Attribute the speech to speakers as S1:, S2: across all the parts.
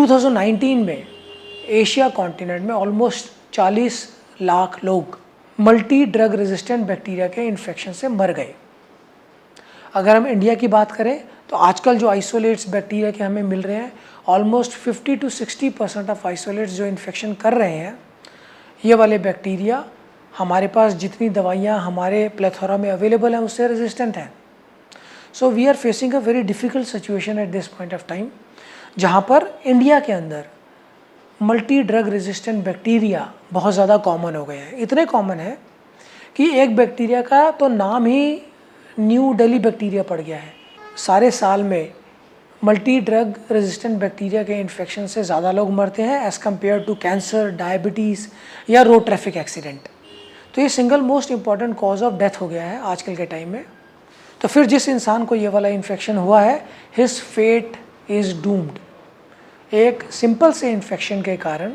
S1: 2019 में Asia continent में almost 40 lakh लोग मल्टी ड्रग रेजिस्टेंट बैक्टीरिया के इन्फेक्शन से मर गए। अगर हम इंडिया की बात करें तो आजकल जो आइसोलेट्स बैक्टीरिया के हमें मिल रहे हैं, ऑलमोस्ट 50 to 60% ऑफ आइसोलेट्स जो इन्फेक्शन कर रहे हैं, ये वाले बैक्टीरिया हमारे पास जितनी दवाइयाँ हमारे प्लेथोरा में अवेलेबल हैं उससे रेजिस्टेंट हैं। So we are facing a very difficult situation at this point of time, जहाँ पर इंडिया के अंदर मल्टी ड्रग रेजिस्टेंट बैक्टीरिया बहुत ज़्यादा कॉमन हो गए हैं। इतने कॉमन है कि एक बैक्टीरिया का तो नाम ही न्यू दिल्ली बैक्टीरिया पड़ गया है। सारे साल में मल्टी ड्रग रेजिस्टेंट बैक्टीरिया के इन्फेक्शन से ज़्यादा लोग मरते हैं as compare to cancer, diabetes या रोड ट्रैफिक एक्सीडेंट। तो ये single most important cause of death हो गया है आजकल के टाइम में। तो फिर जिस इंसान को ये वाला इन्फेक्शन हुआ है, हिज फेट इज़ डूम्ड। एक सिंपल से इन्फेक्शन के कारण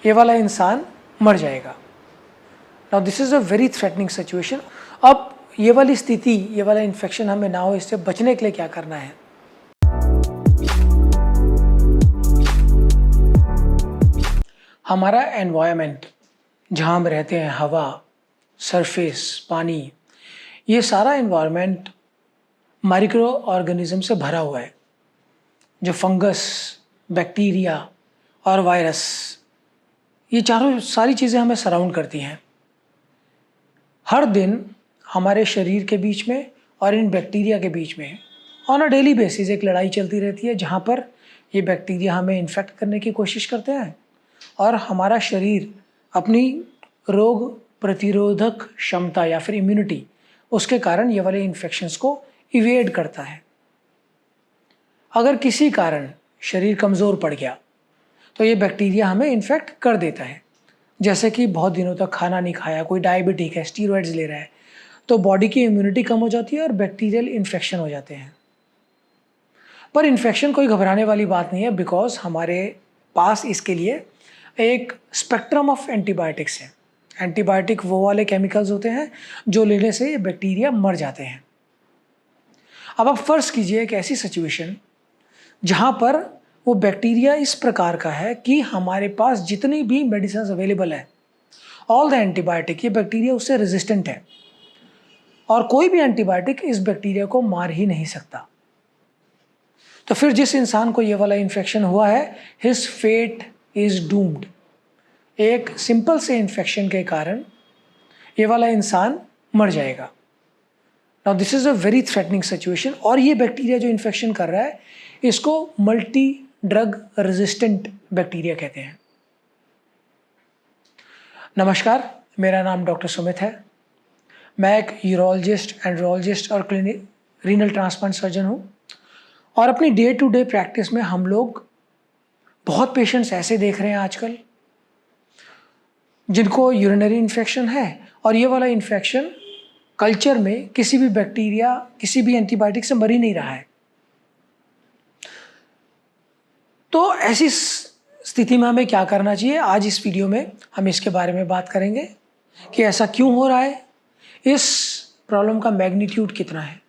S1: ये वाला इंसान मर जाएगा। Now this is a very threatening situation. अब ये वाली स्थिति, ये वाला इन्फेक्शन हमें ना हो, इससे बचने के लिए क्या करना है? हमारा एनवायरनमेंट, जहाँ हम रहते हैं, हवा, सरफेस, पानी, ये सारा एनवायरनमेंट माइक्रो ऑर्गेनिज्म से भरा हुआ है। जो फंगस, बैक्टीरिया और वायरस, ये चारों सारी चीज़ें हमें सराउंड करती हैं। हर दिन हमारे शरीर के बीच में और इन बैक्टीरिया के बीच में ऑन अ डेली बेसिस एक लड़ाई चलती रहती है, जहाँ पर ये बैक्टीरिया हमें इन्फेक्ट करने की कोशिश करते हैं और हमारा शरीर अपनी रोग प्रतिरोधक क्षमता या फिर इम्यूनिटी, उसके कारण ये वाले इन्फेक्शंस को इवेड करता है। अगर किसी कारण शरीर कमज़ोर पड़ गया तो ये बैक्टीरिया हमें इन्फेक्ट कर देता है। जैसे कि बहुत दिनों तक खाना नहीं खाया, कोई डायबिटिक है, स्टीरॉइड्स ले रहा है, तो बॉडी की इम्यूनिटी कम हो जाती है और बैक्टीरियल इन्फेक्शन हो जाते हैं। पर इन्फेक्शन कोई घबराने वाली बात नहीं है, बिकॉज हमारे पास इसके लिए एक स्पेक्ट्रम ऑफ एंटीबायोटिक्स है। एंटीबायोटिक वो वाले केमिकल्स होते हैं जो लेने से ये बैक्टीरिया मर जाते हैं। अब आप फर्ज कीजिए एक ऐसी सिचुएशन जहाँ पर वो बैक्टीरिया इस प्रकार का है कि हमारे पास जितनी भी मेडिसिन अवेलेबल है, ऑल द एंटीबायोटिक, ये बैक्टीरिया उससे रेजिस्टेंट है और कोई भी एंटीबायोटिक इस बैक्टीरिया को मार ही नहीं सकता। तो फिर जिस इंसान को ये वाला इन्फेक्शन हुआ है, हिज फेट इज़ डूम्ड। एक सिंपल से इन्फेक्शन के कारण ये वाला इंसान मर जाएगा। Now this is a very threatening situation. और ये बैक्टीरिया जो इन्फेक्शन कर रहा है, इसको मल्टी ड्रग रेजिस्टेंट बैक्टीरिया कहते हैं। नमस्कार, मेरा नाम डॉक्टर सुमित है। मैं एक यूरोलॉजिस्ट, एंड्रोलॉजिस्ट और रीनल ट्रांसप्लांट सर्जन हूँ। और अपनी डे टू डे प्रैक्टिस में हम लोग बहुत पेशेंट्स ऐसे देख रहे हैं आजकल जिनको यूरिनरी इन्फेक्शन है और ये वाला इन्फेक्शन कल्चर में किसी भी बैक्टीरिया, किसी भी एंटीबायोटिक से मर ही नहीं रहा है। तो ऐसी स्थिति में हमें क्या करना चाहिए, आज इस वीडियो में हम इसके बारे में बात करेंगे कि ऐसा क्यों हो रहा है, इस प्रॉब्लम का मैग्नीट्यूड कितना है,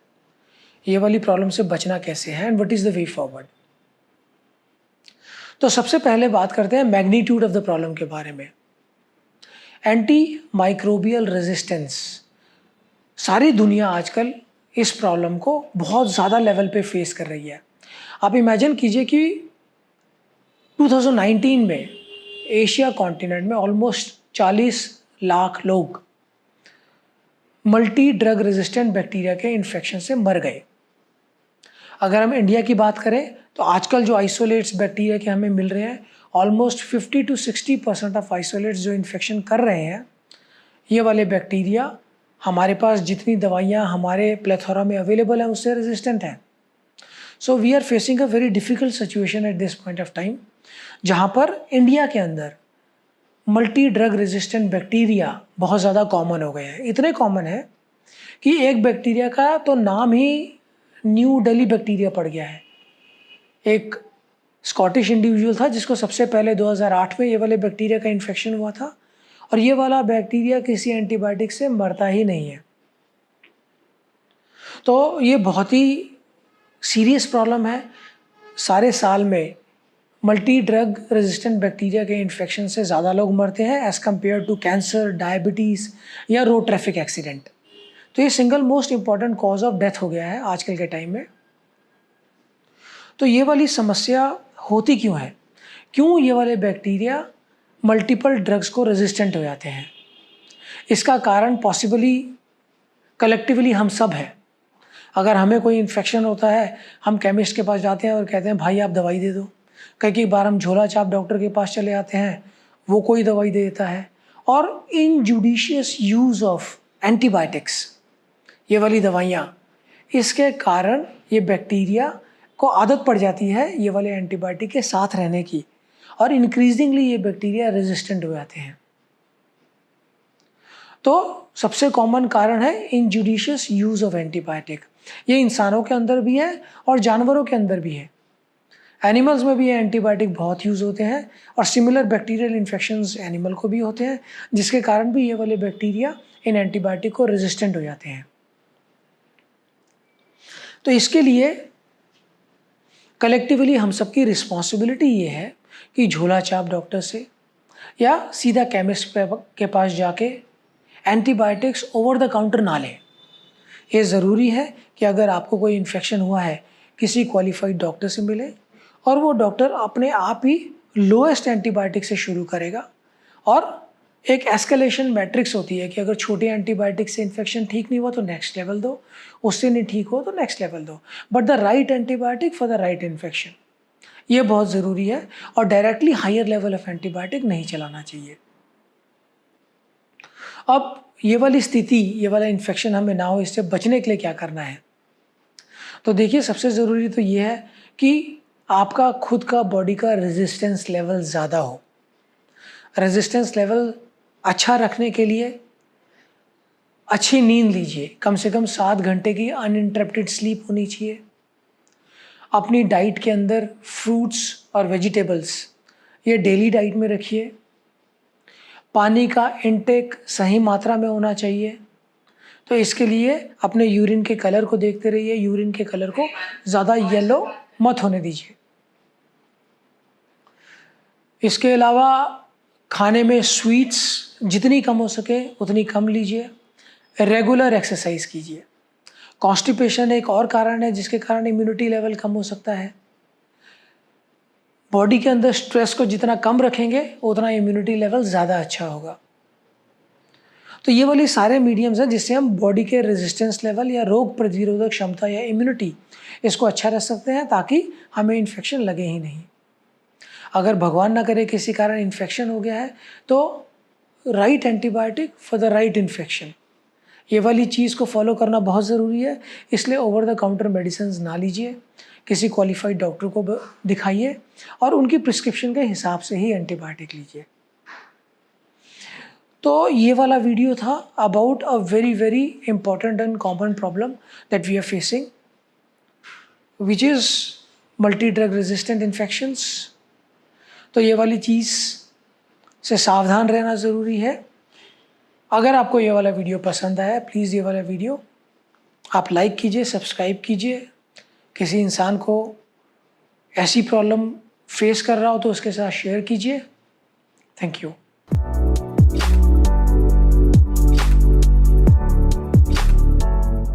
S1: ये वाली प्रॉब्लम से बचना कैसे है, and what is the way forward. तो सबसे पहले बात करते हैं मैग्नीट्यूड ऑफ द प्रॉब्लम के बारे में। एंटी माइक्रोबियल रेजिस्टेंस, सारी दुनिया आजकल इस प्रॉब्लम को बहुत ज़्यादा लेवल पे फेस कर रही है। आप इमेजिन कीजिए कि 2019 में एशिया कॉन्टिनेंट में ऑलमोस्ट 40 लाख लोग मल्टी ड्रग रेजिस्टेंट बैक्टीरिया के इन्फेक्शन से मर गए। अगर हम इंडिया की बात करें तो आजकल जो आइसोलेट्स बैक्टीरिया के हमें मिल रहे हैं, ऑलमोस्ट 50 to 60% ऑफ आइसोलेट्स जो इन्फेक्शन कर रहे हैं, ये वाले बैक्टीरिया हमारे पास जितनी दवाइयाँ हमारे प्लेथोरा में अवेलेबल हैं उससे रेजिस्टेंट हैं। So we are facing a very difficult situation at this point of time, जहाँ पर इंडिया के अंदर मल्टी ड्रग रेजिस्टेंट बैक्टीरिया बहुत ज़्यादा कॉमन हो गए हैं। इतने कॉमन है कि एक बैक्टीरिया का तो नाम ही न्यू दिल्ली बैक्टीरिया पड़ गया है। एक स्कॉटिश इंडिविजुअल था जिसको सबसे पहले 2008 में ये वाले बैक्टीरिया का इन्फेक्शन हुआ था और ये वाला बैक्टीरिया किसी एंटीबायोटिक से मरता ही नहीं है। तो ये बहुत ही सीरियस प्रॉब्लम है। सारे साल में मल्टी ड्रग रेजिस्टेंट बैक्टीरिया के इन्फेक्शन से ज़्यादा लोग मरते हैं as compare to cancer, diabetes या रोड ट्रैफिक एक्सीडेंट। तो ये single most important cause of death हो गया है आजकल के टाइम में। तो ये वाली समस्या होती क्यों है? क्यों ये वाले बैक्टीरिया मल्टीपल ड्रग्स को रेजिस्टेंट हो जाते हैं? इसका कारण पॉसिबली कलेक्टिवली हम सब हैं। अगर हमें कोई इन्फेक्शन होता है, हम केमिस्ट के पास जाते हैं और कहते हैं भाई आप दवाई दे दो। कई बार हम झोला छाप डॉक्टर के पास चले आते हैं, वो कोई दवाई दे देता है। और इनजुडिशियस यूज़ ऑफ एंटीबायोटिक्स, ये वाली दवाइयाँ, इसके कारण ये बैक्टीरिया को आदत पड़ जाती है ये वाले एंटीबायोटिक के साथ रहने की, और इंक्रीजिंगली ये बैक्टीरिया रेजिस्टेंट हो जाते हैं। तो सबसे कॉमन कारण है इनजुडिशियस यूज़ ऑफ एंटीबायोटिक। ये इंसानों के अंदर भी है और जानवरों के अंदर भी है। एनिमल्स में भी ये एंटीबायोटिक बहुत यूज़ होते हैं, और सिमिलर बैक्टीरियल इन्फेक्शंस एनिमल को भी होते हैं, जिसके कारण भी ये वाले बैक्टीरिया इन एंटीबायोटिक को रेजिस्टेंट हो जाते हैं। तो इसके लिए कलेक्टिवली हम सबकी रिस्पॉन्सिबिलिटी ये है कि झोला छाप डॉक्टर से या सीधा केमिस्ट के पास जाके एंटीबायोटिक्स ओवर द काउंटर ना लें। ये ज़रूरी है कि अगर आपको कोई इन्फेक्शन हुआ है, किसी क्वालिफाइड डॉक्टर से मिले, और वो डॉक्टर अपने आप ही लोएस्ट एंटीबायोटिक से शुरू करेगा। और एक एस्केलेशन मैट्रिक्स होती है कि अगर छोटे एंटीबायोटिक से इन्फेक्शन ठीक नहीं हुआ तो नेक्स्ट लेवल दो, उससे नहीं ठीक हो तो नेक्स्ट लेवल दो, but the right antibiotic for the right infection, ये बहुत ज़रूरी है। और directly higher level of antibiotic नहीं चलाना चाहिए। अब ये वाली स्थिति, ये वाला इन्फेक्शन हमें ना हो, इससे बचने के लिए क्या करना है? तो देखिए, सबसे ज़रूरी तो ये है कि आपका खुद का बॉडी का रेजिस्टेंस लेवल ज़्यादा हो। रेजिस्टेंस लेवल अच्छा रखने के लिए अच्छी नींद लीजिए, कम से कम 7 घंटे की अनइंटरप्टेड स्लीप होनी चाहिए। अपनी डाइट के अंदर फ्रूट्स और वेजिटेबल्स ये डेली डाइट में रखिए। पानी का इनटेक सही मात्रा में होना चाहिए। तो इसके लिए अपने यूरिन के कलर को देखते रहिए, यूरिन के कलर को ज़्यादा येलो मत होने दीजिए। इसके अलावा खाने में स्वीट्स जितनी कम हो सके उतनी कम लीजिए। रेगुलर एक्सरसाइज कीजिए। कॉन्स्टिपेशन एक और कारण है जिसके कारण इम्यूनिटी लेवल कम हो सकता है। बॉडी के अंदर स्ट्रेस को जितना कम रखेंगे उतना इम्यूनिटी लेवल ज़्यादा अच्छा होगा। तो ये वाली सारे मीडियम्स हैं जिससे हम बॉडी के रेजिस्टेंस लेवल या रोग प्रतिरोधक क्षमता या इम्यूनिटी इसको अच्छा रख सकते हैं, ताकि हमें इन्फेक्शन लगे ही नहीं। अगर भगवान ना करे किसी कारण इन्फेक्शन हो गया है तो right antibiotic for the right infection, ये वाली चीज़ को फॉलो करना बहुत ज़रूरी है। इसलिए ओवर द काउंटर मेडिसिन ना लीजिए, किसी क्वालिफाइड डॉक्टर को दिखाइए और उनकी प्रिस्क्रिप्शन के हिसाब से ही एंटीबायोटिक लीजिए। तो ये वाला वीडियो था about a very important and common problem that we are facing, which is multi drug resistant infections. तो ये वाली चीज़ से सावधान रहना ज़रूरी है। अगर आपको ये वाला वीडियो पसंद आया, प्लीज़ ये वाला वीडियो आप लाइक कीजिए, सब्सक्राइब कीजिए। किसी इंसान को ऐसी प्रॉब्लम फेस कर रहा हो तो उसके साथ शेयर कीजिए। Thank you.